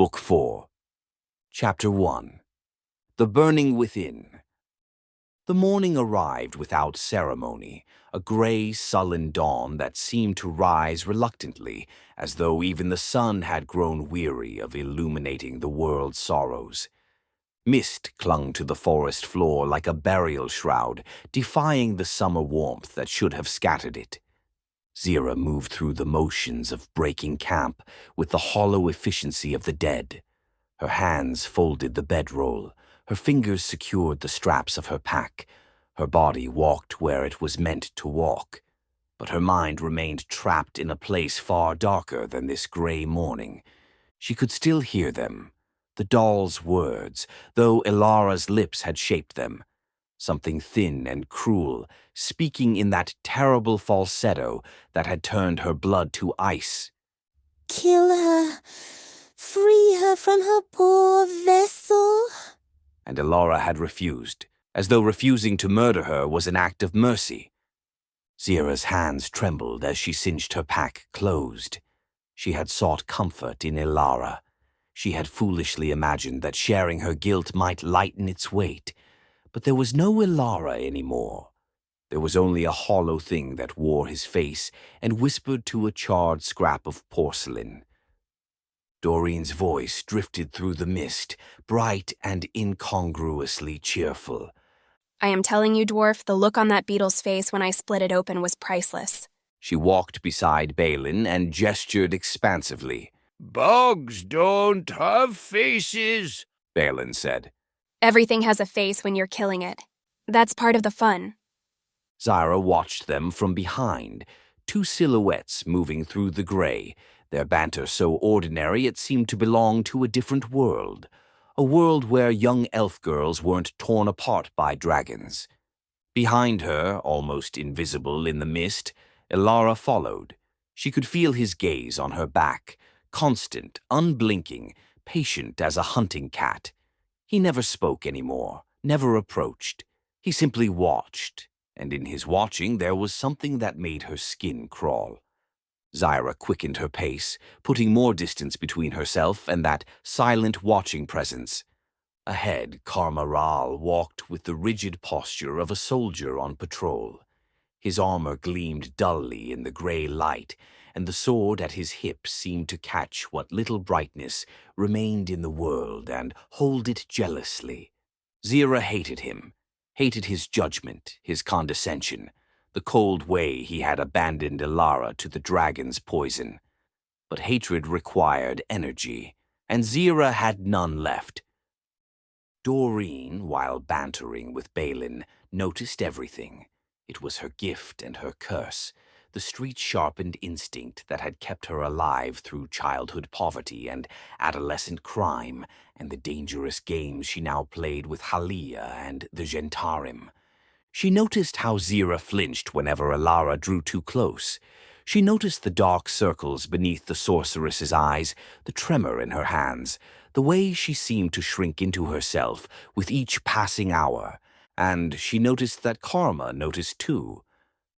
Book 4, Chapter 1. The Burning Within. The morning arrived without ceremony, a gray, sullen dawn that seemed to rise reluctantly, as though even the sun had grown weary of illuminating the world's sorrows. Mist clung to the forest floor like a burial shroud, defying the summer warmth that should have scattered it. Zira moved through the motions of breaking camp with the hollow efficiency of the dead. Her hands folded the bedroll, her fingers secured the straps of her pack. Her body walked where it was meant to walk, but her mind remained trapped in a place far darker than this gray morning. She could still hear them, the doll's words, though Ilara's lips had shaped them. Something thin and cruel, speaking in that terrible falsetto that had turned her blood to ice. "Kill her. Free her from her poor vessel." And Ilara had refused, as though refusing to murder her was an act of mercy. Zira's hands trembled as she cinched her pack closed. She had sought comfort in Ilara. She had foolishly imagined that sharing her guilt might lighten its weight. But there was no Ilara anymore. There was only a hollow thing that wore his face and whispered to a charred scrap of porcelain. Doreen's voice drifted through the mist, bright and incongruously cheerful. "I am telling you, dwarf, the look on that beetle's face when I split it open was priceless." She walked beside Balin and gestured expansively. "Bugs don't have faces," Balin said. "Everything has a face when you're killing it. That's part of the fun." Zira watched them from behind, two silhouettes moving through the gray, their banter so ordinary it seemed to belong to a different world, a world where young elf girls weren't torn apart by dragons. Behind her, almost invisible in the mist, Ilara followed. She could feel his gaze on her back, constant, unblinking, patient as a hunting cat. He never spoke anymore, never approached. He simply watched, and in his watching there was something that made her skin crawl. Zira quickened her pace, putting more distance between herself and that silent watching presence. Ahead, Karma Ral walked with the rigid posture of a soldier on patrol. His armor gleamed dully in the gray light, and the sword at his hip seemed to catch what little brightness remained in the world and hold it jealously. Zira hated him, hated his judgment, his condescension, the cold way he had abandoned Ilara to the dragon's poison. But hatred required energy, and Zira had none left. Doreen, while bantering with Balin, noticed everything. It was her gift and her curse, the street-sharpened instinct that had kept her alive through childhood poverty and adolescent crime, and the dangerous games she now played with Halia and the Gentarim. She noticed how Zira flinched whenever Ilara drew too close. She noticed the dark circles beneath the sorceress's eyes, the tremor in her hands, the way she seemed to shrink into herself with each passing hour, and she noticed that Karma noticed too.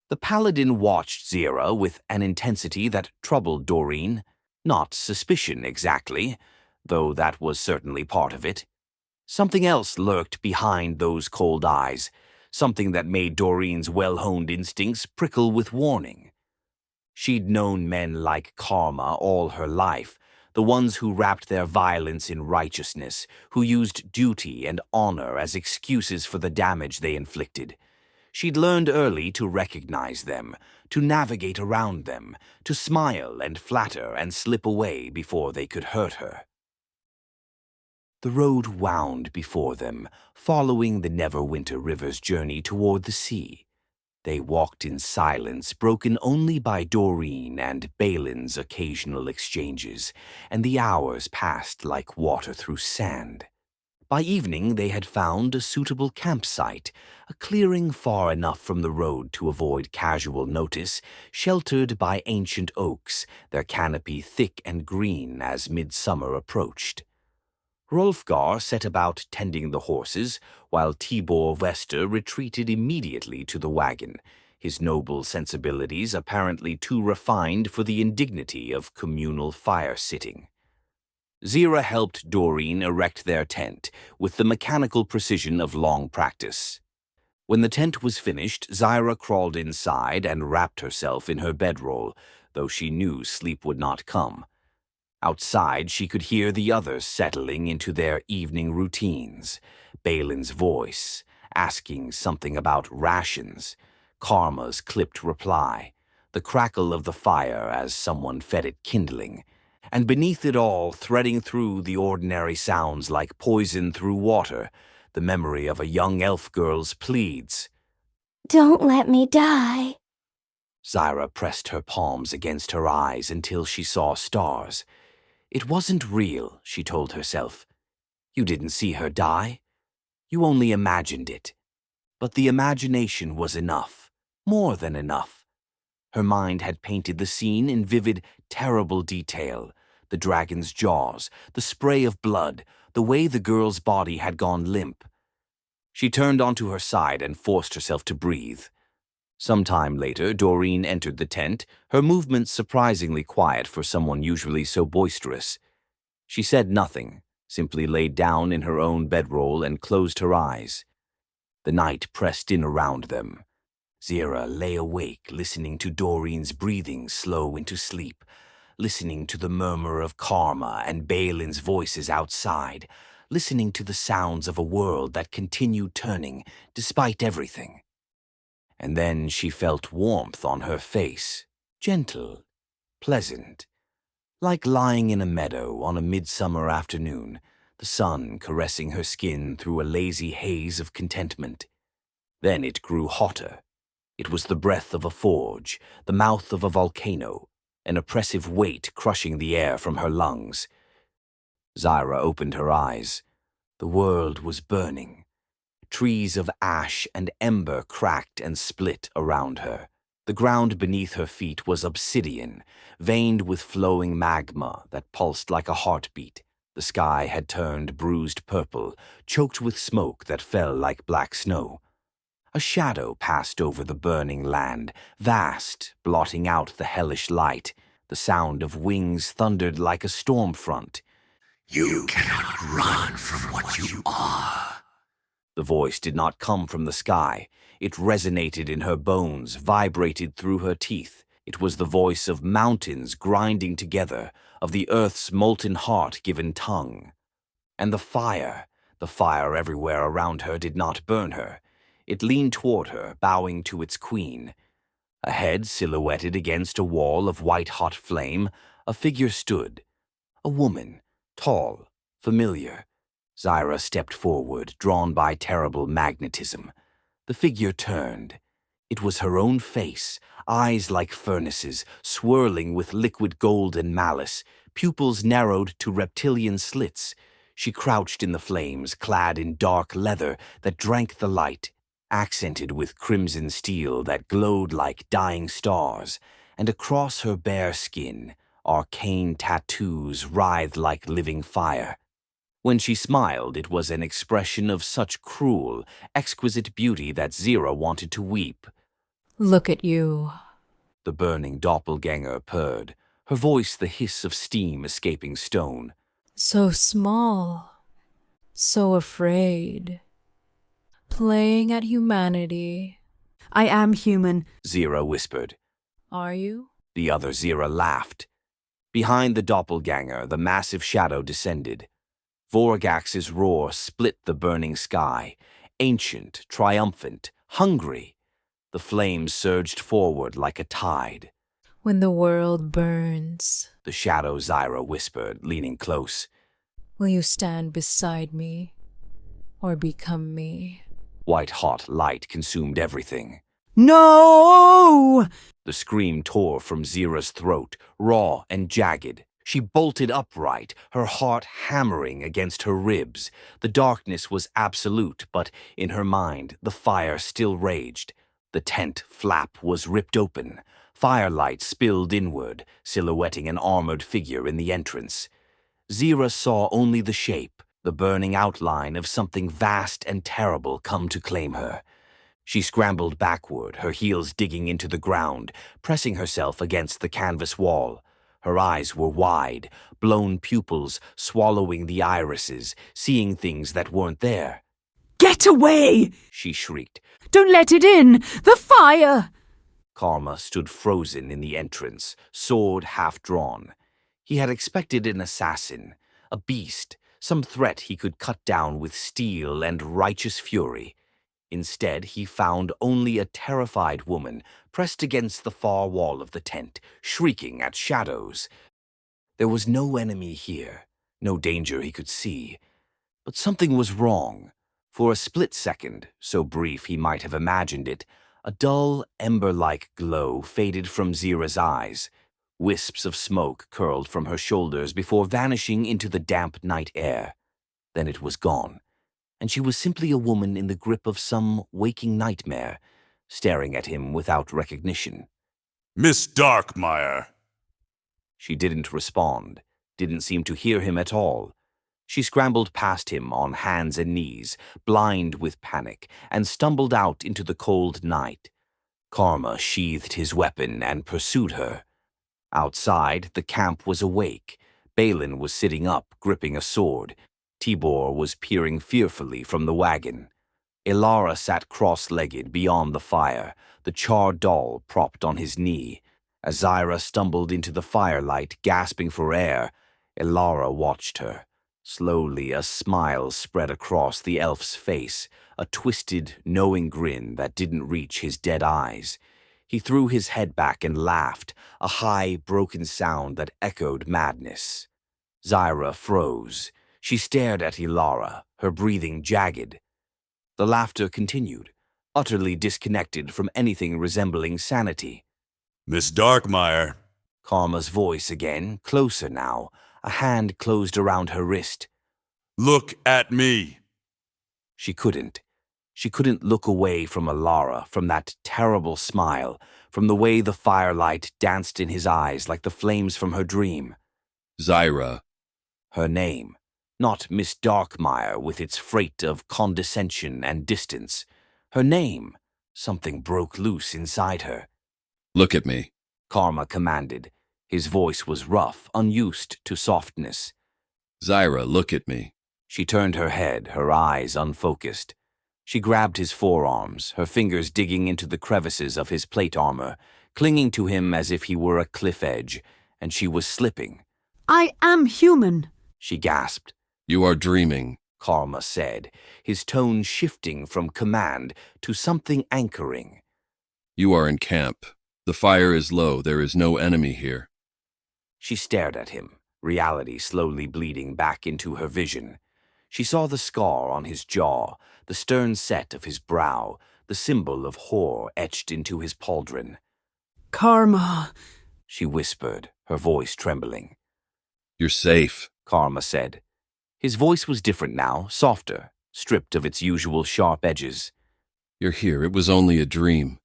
The paladin watched Zira with an intensity that troubled Doreen. Not suspicion exactly, though that was certainly part of it. Something else lurked behind those cold eyes, something that made Doreen's well-honed instincts prickle with warning. She'd known men like Karma all her life, the ones who wrapped their violence in righteousness, who used duty and honor as excuses for the damage they inflicted. She'd learned early to recognize them, to navigate around them, to smile and flatter and slip away before they could hurt her. The road wound before them, following the Neverwinter River's journey toward the sea. They walked in silence, broken only by Doreen and Balin's occasional exchanges, and the hours passed like water through sand. By evening, they had found a suitable campsite, a clearing far enough from the road to avoid casual notice, sheltered by ancient oaks, their canopy thick and green as midsummer approached. Rolfgar set about tending the horses, while Tibor Vester retreated immediately to the wagon, his noble sensibilities apparently too refined for the indignity of communal fire-sitting. Zira helped Doreen erect their tent with the mechanical precision of long practice. When the tent was finished, Zyra crawled inside and wrapped herself in her bedroll, though she knew sleep would not come. Outside, she could hear the others settling into their evening routines. Balin's voice, asking something about rations. Karma's clipped reply. The crackle of the fire as someone fed it kindling. And beneath it all, threading through the ordinary sounds like poison through water, the memory of a young elf girl's pleads. Don't let me die. Zyra pressed her palms against her eyes until she saw stars. It wasn't real, she told herself. You didn't see her die. You only imagined it. But the imagination was enough, more than enough. Her mind had painted the scene in vivid, terrible detail. The dragon's jaws, the spray of blood, the way the girl's body had gone limp. She turned onto her side and forced herself to breathe. Some time later, Doreen entered the tent, her movements surprisingly quiet for someone usually so boisterous. She said nothing, simply laid down in her own bedroll and closed her eyes. The night pressed in around them. Zira lay awake, listening to Doreen's breathing slow into sleep, listening to the murmur of Karma and Balin's voices outside, listening to the sounds of a world that continued turning despite everything. And then she felt warmth on her face, gentle, pleasant, like lying in a meadow on a midsummer afternoon, the sun caressing her skin through a lazy haze of contentment. Then it grew hotter. It was the breath of a forge, the mouth of a volcano, an oppressive weight crushing the air from her lungs. Zyra opened her eyes. The world was burning. Trees of ash and ember cracked and split around her. The ground beneath her feet was obsidian, veined with flowing magma that pulsed like a heartbeat. The sky had turned bruised purple, choked with smoke that fell like black snow. A shadow passed over the burning land, vast, blotting out the hellish light. The sound of wings thundered like a storm front. You cannot run from what you are. The voice did not come from the sky. It resonated in her bones, vibrated through her teeth. It was the voice of mountains grinding together, of the earth's molten heart given tongue. And the fire everywhere around her did not burn her. It leaned toward her, bowing to its queen. A head silhouetted against a wall of white-hot flame, a figure stood. A woman, tall, familiar. Zyra stepped forward, drawn by terrible magnetism. The figure turned. It was her own face, eyes like furnaces, swirling with liquid gold and malice, pupils narrowed to reptilian slits. She crouched in the flames, clad in dark leather that drank the light, accented with crimson steel that glowed like dying stars, and across her bare skin, arcane tattoos writhed like living fire. When she smiled, it was an expression of such cruel, exquisite beauty that Zyra wanted to weep. Look at you. The burning doppelganger purred, her voice the hiss of steam escaping stone. So small. So afraid. Playing at humanity. I am human, Zyra whispered. Are you? The other Zyra laughed. Behind the doppelganger, the massive shadow descended. Voragax's roar split the burning sky, ancient, triumphant, hungry. The flames surged forward like a tide. When the world burns, The shadow Zyra whispered, leaning close. will you stand beside me or become me? White-hot light consumed everything. No! The scream tore from Zyra's throat, raw and jagged. She bolted upright, her heart hammering against her ribs. The darkness was absolute, but in her mind, the fire still raged. The tent flap was ripped open. Firelight spilled inward, silhouetting an armored figure in the entrance. Zyra saw only the shape, the burning outline of something vast and terrible come to claim her. She scrambled backward, her heels digging into the ground, pressing herself against the canvas wall. Her eyes were wide, blown pupils swallowing the irises, seeing things that weren't there. Get away! She shrieked. Don't let it in! The fire! Karma stood frozen in the entrance, sword half drawn. He had expected an assassin, a beast, some threat he could cut down with steel and righteous fury. Instead, he found only a terrified woman pressed against the far wall of the tent, shrieking at shadows. There was no enemy here, no danger he could see. But something was wrong. For a split second, so brief he might have imagined it, a dull, ember-like glow faded from Zira's eyes. Wisps of smoke curled from her shoulders before vanishing into the damp night air. Then it was gone, and she was simply a woman in the grip of some waking nightmare, staring at him without recognition. Miss Darkmeyer. She didn't respond, didn't seem to hear him at all. She scrambled past him on hands and knees, blind with panic, and stumbled out into the cold night. Karma sheathed his weapon and pursued her. Outside, the camp was awake. Balin was sitting up, gripping a sword. Tibor was peering fearfully from the wagon. Ilara sat cross-legged beyond the fire, the charred doll propped on his knee. As Zira stumbled into the firelight, gasping for air, Ilara watched her. Slowly, a smile spread across the elf's face, a twisted, knowing grin that didn't reach his dead eyes. He threw his head back and laughed, a high, broken sound that echoed madness. Zira froze. She stared at Ilara, her breathing jagged. The laughter continued, utterly disconnected from anything resembling sanity. Miss Darkmeyer. Karma's voice again, closer now. A hand closed around her wrist. Look at me. She couldn't. She couldn't look away from Ilara, from that terrible smile, from the way the firelight danced in his eyes like the flames from her dream. Zira. Her name. Not Miss Darkmeyer with its freight of condescension and distance. Her name. Something broke loose inside her. Look at me. Karma commanded. His voice was rough, unused to softness. Zira, look at me. She turned her head, her eyes unfocused. She grabbed his forearms, her fingers digging into the crevices of his plate armor, clinging to him as if he were a cliff edge, and she was slipping. I am human. She gasped. You are dreaming, Karma said, his tone shifting from command to something anchoring. You are in camp. The fire is low. There is no enemy here. She stared at him, reality slowly bleeding back into her vision. She saw the scar on his jaw, the stern set of his brow, the symbol of horror etched into his pauldron. Karma. She whispered, her voice trembling. You're safe, Karma said. His voice was different now, softer, stripped of its usual sharp edges. You're here. It was only a dream.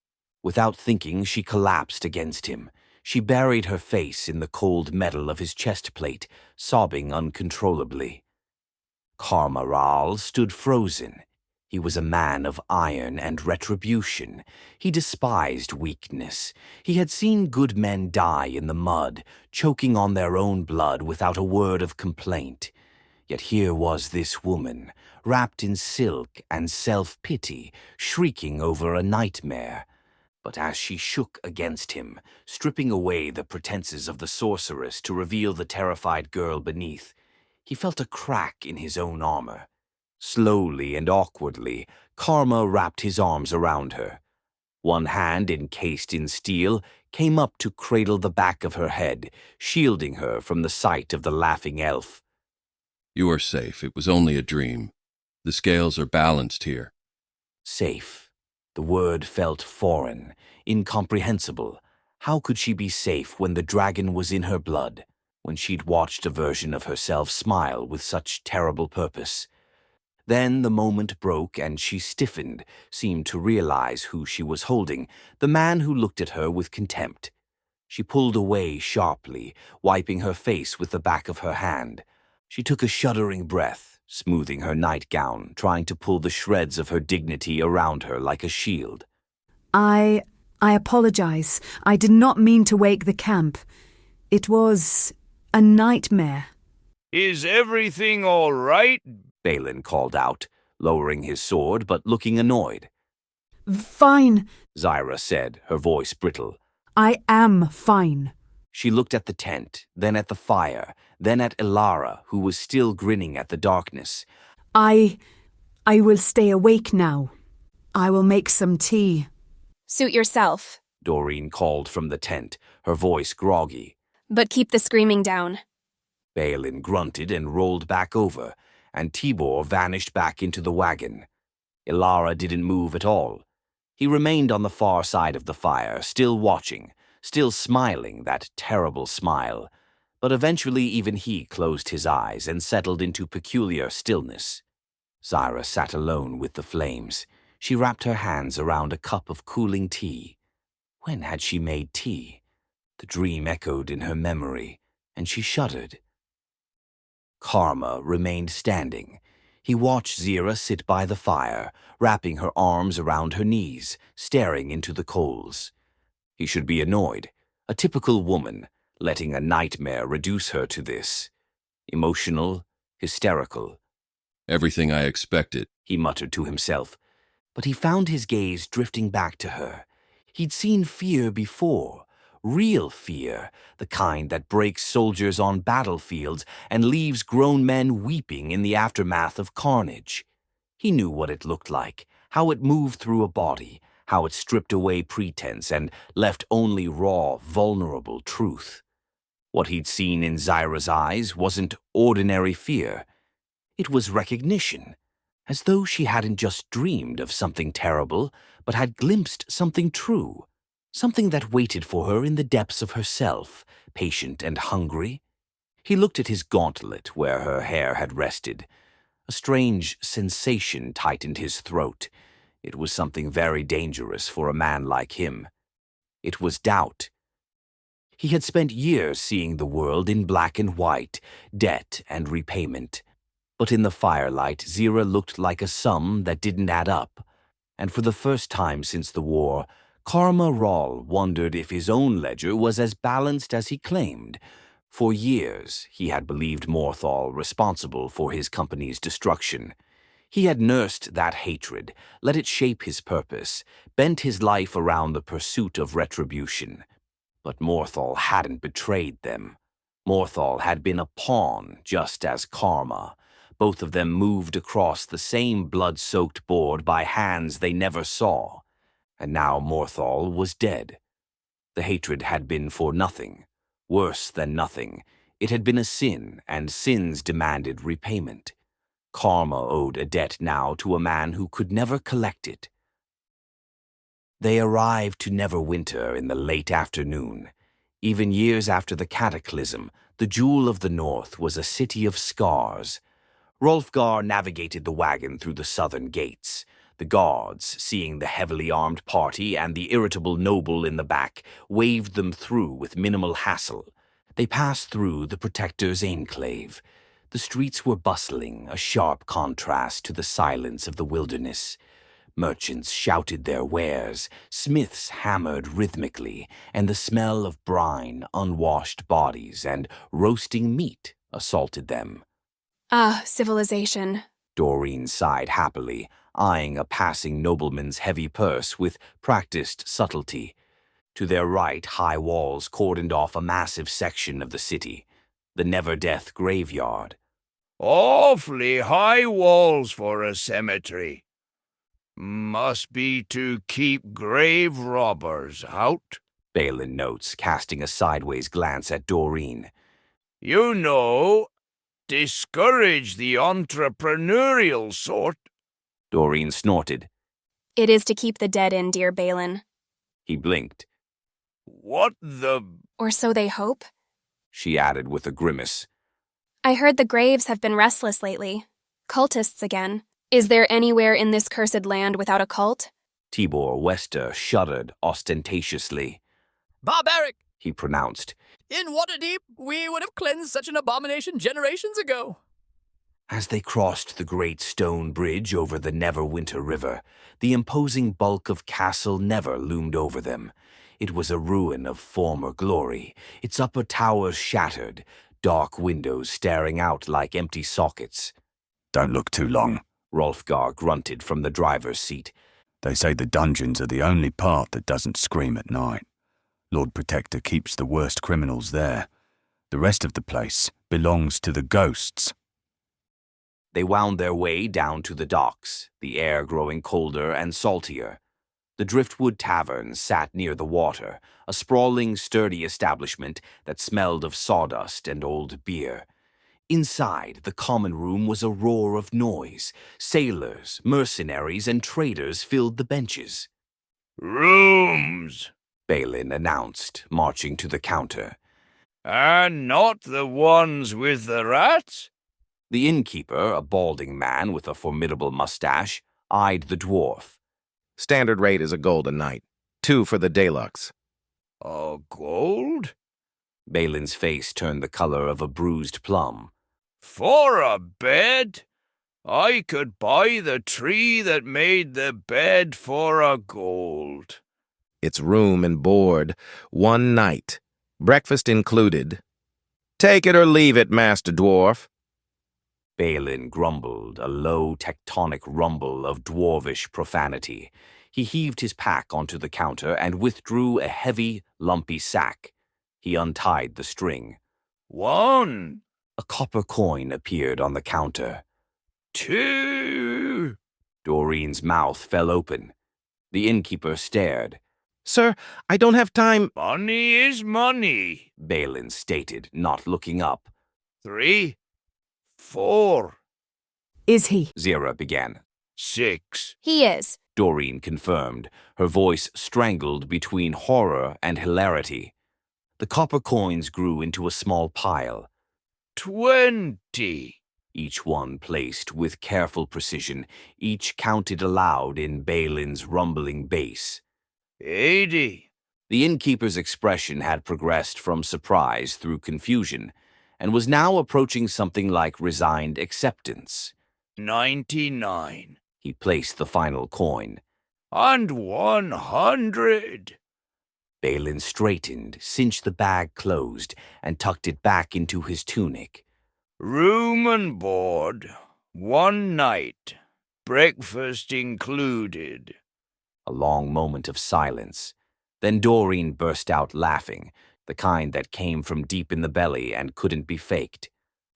Without thinking, she collapsed against him. She buried her face in the cold metal of his chest plate, sobbing uncontrollably. Karma Ral stood frozen. He was a man of iron and retribution. He despised weakness. He had seen good men die in the mud, choking on their own blood without a word of complaint. Yet here was this woman, wrapped in silk and self-pity, shrieking over a nightmare. But as she shook against him, stripping away the pretenses of the sorceress to reveal the terrified girl beneath, he felt a crack in his own armor. Slowly and awkwardly, Karma wrapped his arms around her. One hand, encased in steel, came up to cradle the back of her head, shielding her from the sight of the laughing elf. You are safe. It was only a dream. The scales are balanced here. Safe. The word felt foreign, incomprehensible. How could she be safe when the dragon was in her blood, when she'd watched a version of herself smile with such terrible purpose? Then the moment broke and she stiffened, seemed to realize who she was holding, the man who looked at her with contempt. She pulled away sharply, wiping her face with the back of her hand. She took a shuddering breath, smoothing her nightgown, trying to pull the shreds of her dignity around her like a shield. I apologize. I did not mean to wake the camp. It was a nightmare. Is everything all right? Balin called out, lowering his sword but looking annoyed. Fine. Zyra said, her voice brittle. I am fine. She looked at the tent, then at the fire, then at Ilara, who was still grinning at the darkness. I will stay awake now. I will make some tea. Suit yourself, Doreen called from the tent, her voice groggy. but keep the screaming down. Balin grunted and rolled back over, and Tibor vanished back into the wagon. Ilara didn't move at all. He remained on the far side of the fire, still watching, still smiling that terrible smile. But eventually even he closed his eyes and settled into peculiar stillness. Zyra sat alone with the flames. She wrapped her hands around a cup of cooling tea. When had she made tea? The dream echoed in her memory, and she shuddered. Karma remained standing. He watched Zyra sit by the fire, wrapping her arms around her knees, staring into the coals. He should be annoyed. A typical woman, letting a nightmare reduce her to this. Emotional, hysterical. Everything I expected. He muttered to himself. But he found his gaze drifting back to her. He'd seen fear before. Real fear, the kind that breaks soldiers on battlefields and leaves grown men weeping in the aftermath of carnage. He knew what it looked like, how it moved through a body, how it stripped away pretense and left only raw, vulnerable truth. What he'd seen in Zyra's eyes wasn't ordinary fear. It was recognition, as though she hadn't just dreamed of something terrible, but had glimpsed something true. Something that waited for her in the depths of herself, patient and hungry. He looked at his gauntlet where her hair had rested. A strange sensation tightened his throat. It was something very dangerous for a man like him. It was doubt. He had spent years seeing the world in black and white, debt and repayment. But in the firelight, Zyra looked like a sum that didn't add up. And for the first time since the war, Karma Ral wondered if his own ledger was as balanced as he claimed. For years, he had believed Morthal responsible for his company's destruction. He had nursed that hatred, let it shape his purpose, bent his life around the pursuit of retribution. But Morthal hadn't betrayed them. Morthal had been a pawn, just as Karma. Both of them moved across the same blood-soaked board by hands they never saw. And now Morthal was dead. The hatred had been for nothing. Worse than nothing. It had been a sin, and sins demanded repayment. Karma owed a debt now to a man who could never collect it. They arrived to Neverwinter in the late afternoon. Even years after the cataclysm, the Jewel of the North was a city of scars. Rolfgar navigated the wagon through the southern gates. The guards, seeing the heavily armed party and the irritable noble in the back, waved them through with minimal hassle. They passed through the Protector's enclave. The streets were bustling, a sharp contrast to the silence of the wilderness. Merchants shouted their wares, smiths hammered rhythmically, and the smell of brine, unwashed bodies, and roasting meat assaulted them. Ah, civilization. Doreen sighed happily, eyeing a passing nobleman's heavy purse with practiced subtlety. To their right, high walls cordoned off a massive section of the city, the Never-Death graveyard. Awfully high walls for a cemetery. Must be to keep grave robbers out. Balin notes, casting a sideways glance at Doreen. You know, discourage the entrepreneurial sort. Doreen snorted. It is to keep the dead in, dear Balin. He blinked. What the... Or so they hope. She added with a grimace. I heard the graves have been restless lately. Cultists again. Is there anywhere in this cursed land without a cult? Tibor Wester shuddered ostentatiously. Barbaric, he pronounced. In Waterdeep, we would have cleansed such an abomination generations ago. As they crossed the great stone bridge over the Neverwinter River, the imposing bulk of Castle Never loomed over them. It was a ruin of former glory, its upper towers shattered, dark windows staring out like empty sockets. Don't look too long, Rolfgar grunted from the driver's seat. They say the dungeons are the only part that doesn't scream at night. Lord Protector keeps the worst criminals there. The rest of the place belongs to the ghosts. They wound their way down to the docks, the air growing colder and saltier. The Driftwood Tavern sat near the water, a sprawling, sturdy establishment that smelled of sawdust and old beer. Inside, the common room was a roar of noise. Sailors, mercenaries, and traders filled the benches. Rooms, Balin announced, marching to the counter. And not the ones with the rats? The innkeeper, a balding man with a formidable mustache, eyed the dwarf. Standard rate is a gold a night. 2 for the deluxe. A gold? Balin's face turned the color of a bruised plum. For a bed? I could buy the tree that made the bed for a gold. It's room and board. 1 night. Breakfast included. Take it or leave it, Master Dwarf. Balin grumbled, a low tectonic rumble of dwarvish profanity. He heaved his pack onto the counter and withdrew a heavy, lumpy sack. He untied the string. 1. A copper coin appeared on the counter. 2. Doreen's mouth fell open. The innkeeper stared. Sir, I don't have time. Money is money, Balin stated, not looking up. 3. 4. Is he? Zira began. 6. He is. Doreen confirmed, her voice strangled between horror and hilarity. The copper coins grew into a small pile. 20. Each one placed with careful precision, each counted aloud in Balin's rumbling bass. 80. The innkeeper's expression had progressed from surprise through confusion, and was now approaching something like resigned acceptance. 99. He placed the final coin. And 100. Balin straightened, cinched the bag closed, and tucked it back into his tunic. Room and board. 1 night. Breakfast included. A long moment of silence. Then Doreen burst out laughing, the kind that came from deep in the belly and couldn't be faked.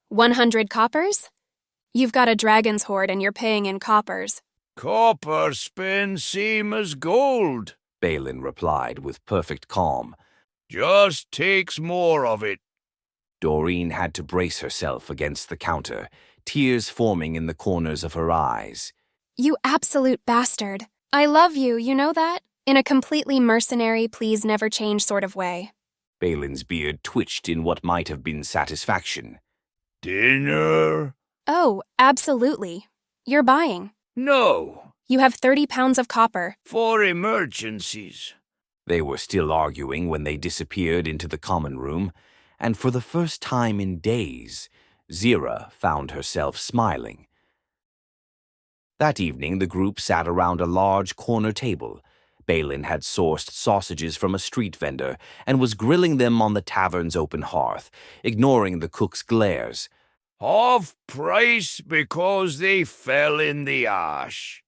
100 coppers? You've got a dragon's hoard and you're paying in coppers. Copper spend same as gold, Balin replied with perfect calm. Just takes more of it. Doreen had to brace herself against the counter, tears forming in the corners of her eyes. You absolute bastard. I love you, you know that? In a completely mercenary, please never change sort of way. Balin's beard twitched in what might have been satisfaction. Dinner? Oh, absolutely. You're buying. No. You have 30 pounds of copper. For emergencies. They were still arguing when they disappeared into the common room, and for the first time in days, Zira found herself smiling. That evening, the group sat around a large corner table. Balin had sourced sausages from a street vendor and was grilling them on the tavern's open hearth, ignoring the cook's glares. Half price because they fell in the ash.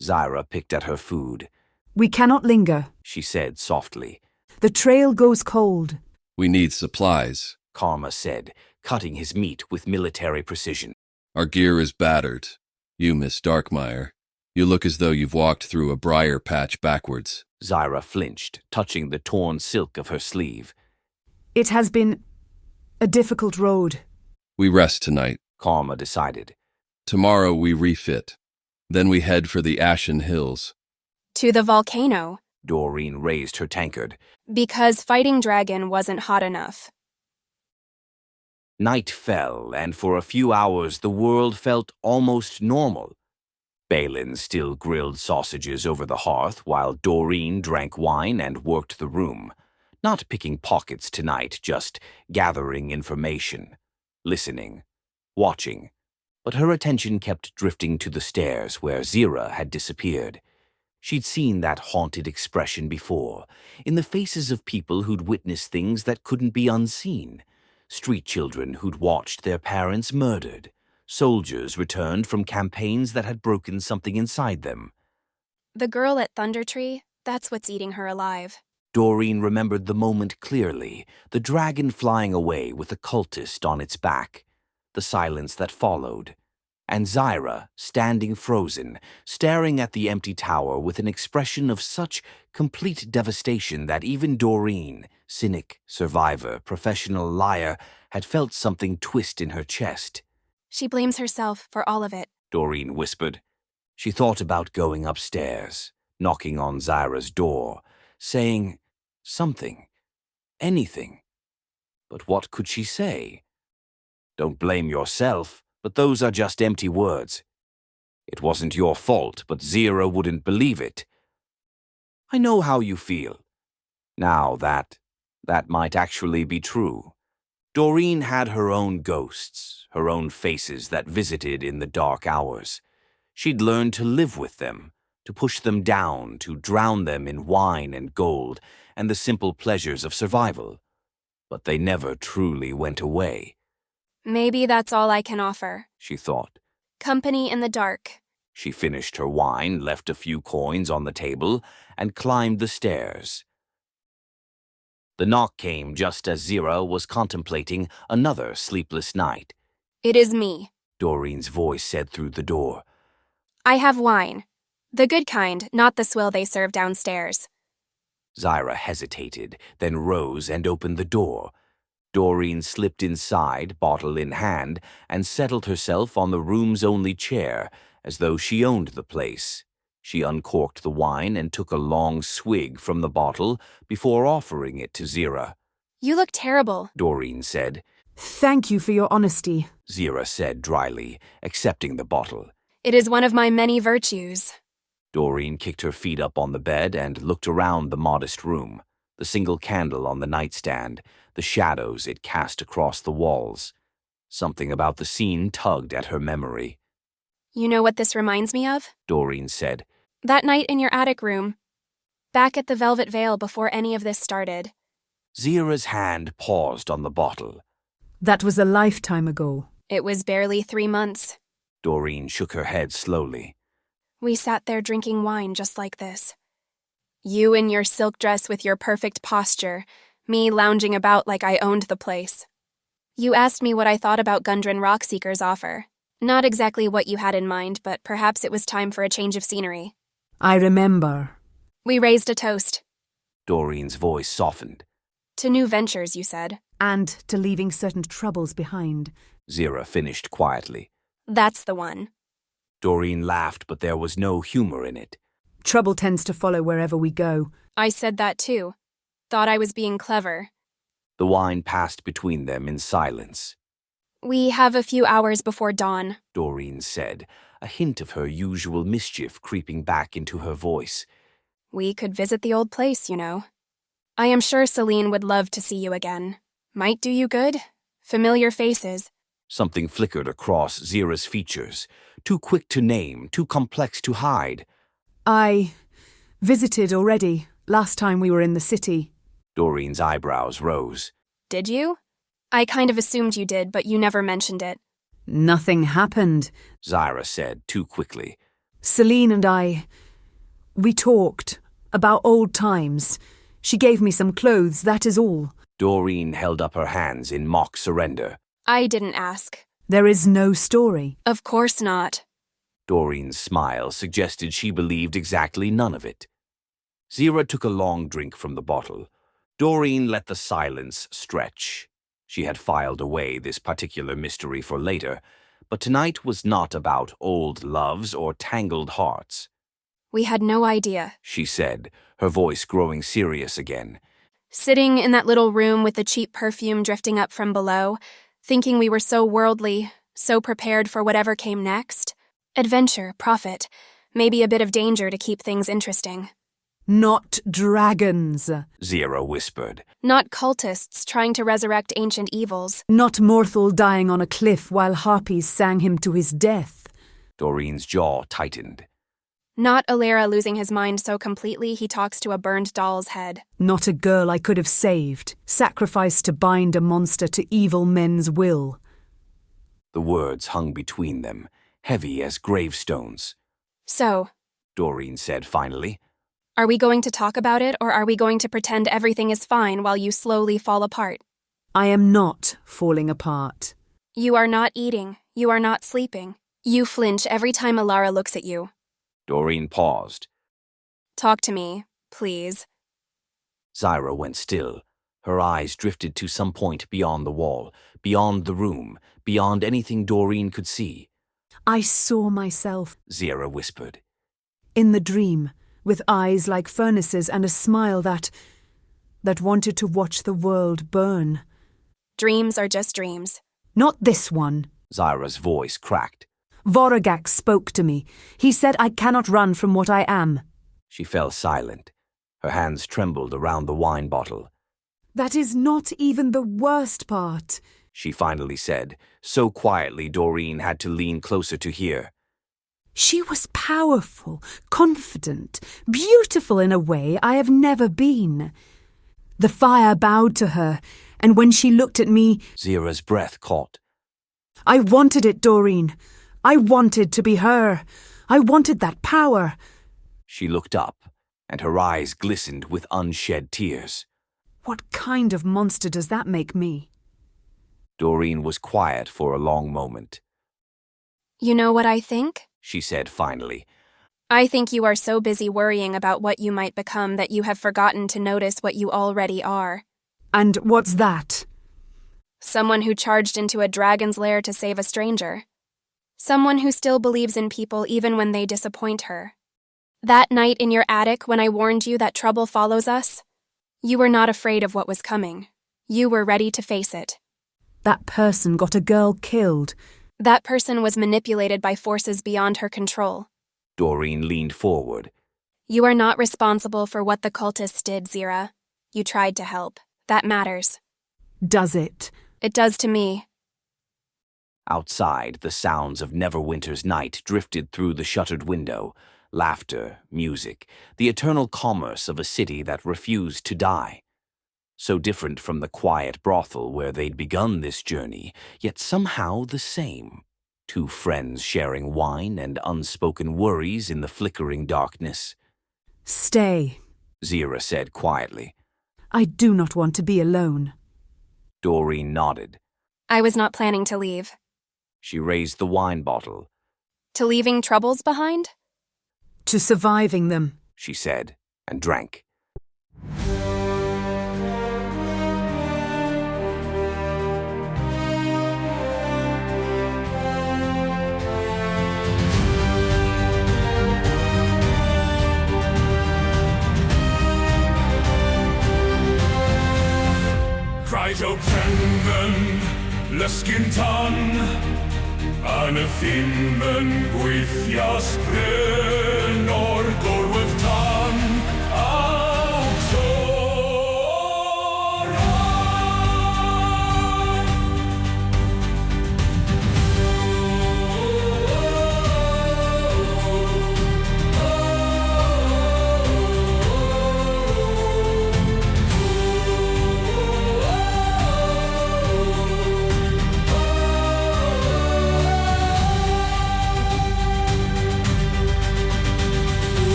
Zira picked at her food. We cannot linger, She said softly. The trail goes cold. We need supplies. Karma said, cutting his meat with military precision. Our gear is battered. You, Miss Darkmire, you look as though you've walked through a briar patch backwards. Zira flinched, touching the torn silk of her sleeve. It has been a difficult road. We rest tonight. Karma decided. Tomorrow we refit. Then we head for the Ashen Hills. To the volcano. Doreen raised her tankard. Because fighting dragon wasn't hot enough. Night fell, and for a few hours the world felt almost normal. Balin still grilled sausages over the hearth while Doreen drank wine and worked the room. Not picking pockets tonight, just gathering information, listening, watching. But her attention kept drifting to the stairs where Zira had disappeared. She'd seen that haunted expression before, in the faces of people who'd witnessed things that couldn't be unseen. Street children who'd watched their parents murdered. Soldiers returned from campaigns that had broken something inside them. The girl at Thunder Tree, that's what's eating her alive. Doreen remembered the moment clearly, the dragon flying away with a cultist on its back, the silence that followed, and Zyra standing frozen, staring at the empty tower with an expression of such complete devastation that even Doreen, cynic, survivor, professional liar, had felt something twist in her chest. She blames herself for all of it, Doreen whispered. She thought about going upstairs, knocking on Zyra's door, saying something, anything. But what could she say? Don't blame yourself, but those are just empty words. It wasn't your fault, but Zyra wouldn't believe it. I know how you feel. Now that might actually be true. Doreen had her own ghosts, her own faces that visited in the dark hours. She'd learned to live with them, to push them down, to drown them in wine and gold and the simple pleasures of survival. But they never truly went away. Maybe that's all I can offer, She thought. Company in the dark. She finished her wine, left a few coins on the table, and climbed the stairs. The knock came just as Zyra was contemplating another sleepless night. It is me, Doreen's voice said through the door. I have wine. The good kind, not the swill they serve downstairs. Zyra hesitated, then rose and opened the door. Doreen slipped inside, bottle in hand, and settled herself on the room's only chair, as though she owned the place. She uncorked the wine and took a long swig from the bottle before offering it to Zyra. You look terrible, Doreen said. Thank you for your honesty, Zyra said dryly, accepting the bottle. It is one of my many virtues. Doreen kicked her feet up on the bed and looked around the modest room, the single candle on the nightstand, the shadows it cast across the walls. Something about the scene tugged at her memory. You know what this reminds me of? Doreen said. That night in your attic room. Back at the Velvet Veil before any of this started. Zyra's hand paused on the bottle. That was a lifetime ago. It was barely 3 months. Doreen shook her head slowly. We sat there drinking wine just like this. You in your silk dress with your perfect posture, me lounging about like I owned the place. You asked me what I thought about Gundren Rockseeker's offer. Not exactly what you had in mind, but perhaps it was time for a change of scenery. I remember. We raised a toast. Doreen's voice softened. To new ventures, you said. And to leaving certain troubles behind. Zyra finished quietly. That's the one. Doreen laughed, but there was no humor in it. Trouble tends to follow wherever we go. I said that too. Thought I was being clever. The wine passed between them in silence. We have a few hours before dawn, Doreen said, a hint of her usual mischief creeping back into her voice. We could visit the old place, you know. I am sure Celine would love to see you again. Might do you good. Familiar faces. Something flickered across Zyra's features. Too quick to name, too complex to hide. I visited already, last time we were in the city. Doreen's eyebrows rose. Did you? I kind of assumed you did, but you never mentioned it. Nothing happened, Zyra said too quickly. Celine and I, we talked about old times. She gave me some clothes, that is all. Doreen held up her hands in mock surrender. I didn't ask. There is no story. Of course not. Doreen's smile suggested she believed exactly none of it. Zyra took a long drink from the bottle. Doreen let the silence stretch. She had filed away this particular mystery for later, but tonight was not about old loves or tangled hearts. We had no idea, She said, her voice growing serious again. Sitting in that little room with the cheap perfume drifting up from below, thinking we were so worldly, so prepared for whatever came next. Adventure, profit, maybe a bit of danger to keep things interesting. Not dragons. Zyra whispered. Not cultists trying to resurrect ancient evils. Not Morthal dying on a cliff while harpies sang him to his death. Doreen's jaw tightened. Not Alera losing his mind so completely he talks to a burned doll's head. Not a girl I could have saved, sacrificed to bind a monster to evil men's will. The words hung between them, heavy as gravestones. So, Doreen said finally. Are we going to talk about it, or are we going to pretend everything is fine while you slowly fall apart? I am not falling apart. You are not eating. You are not sleeping. You flinch every time Alara looks at you. Doreen paused. Talk to me, please. Zyra went still. Her eyes drifted to some point beyond the wall, beyond the room, beyond anything Doreen could see. I saw myself, Zyra whispered. in the dream, with eyes like furnaces and a smile that wanted to watch the world burn. Dreams are just dreams. Not this one. Zyra's voice cracked. Voragak spoke to me. He said I cannot run from what I am. She fell silent. Her hands trembled around the wine bottle. That is not even the worst part, she finally said, so quietly Doreen had to lean closer to hear. She was powerful, confident, beautiful in a way I have never been. The fire bowed to her, and when she looked at me, Zyra's breath caught. I wanted it, Doreen. I wanted to be her. I wanted that power. She looked up, and her eyes glistened with unshed tears. What kind of monster does that make me? Doreen was quiet for a long moment. You know what I think? She said finally. I think you are so busy worrying about what you might become that you have forgotten to notice what you already are. And what's that? Someone who charged into a dragon's lair to save a stranger. Someone who still believes in people even when they disappoint her. That night in your attic when I warned you that trouble follows us, you were not afraid of what was coming. You were ready to face it. That person got a girl killed. That person was manipulated by forces beyond her control. Doreen leaned forward. You are not responsible for what the cultists did, Zyra. You tried to help. That matters. Does it? It does to me. Outside, the sounds of Neverwinter's night drifted through the shuttered window. Laughter, music, the eternal commerce of a city that refused to die. So different from the quiet brothel where they'd begun this journey, yet somehow the same. Two friends sharing wine and unspoken worries in the flickering darkness. Stay, Zyra said quietly. I do not want to be alone. Doreen nodded. I was not planning to leave. She raised the wine bottle. To leaving troubles behind? To surviving them, she said, and drank. Kryto Penman, Leskintan, Anna Finman, Gwythias Bryn, or Gorwyd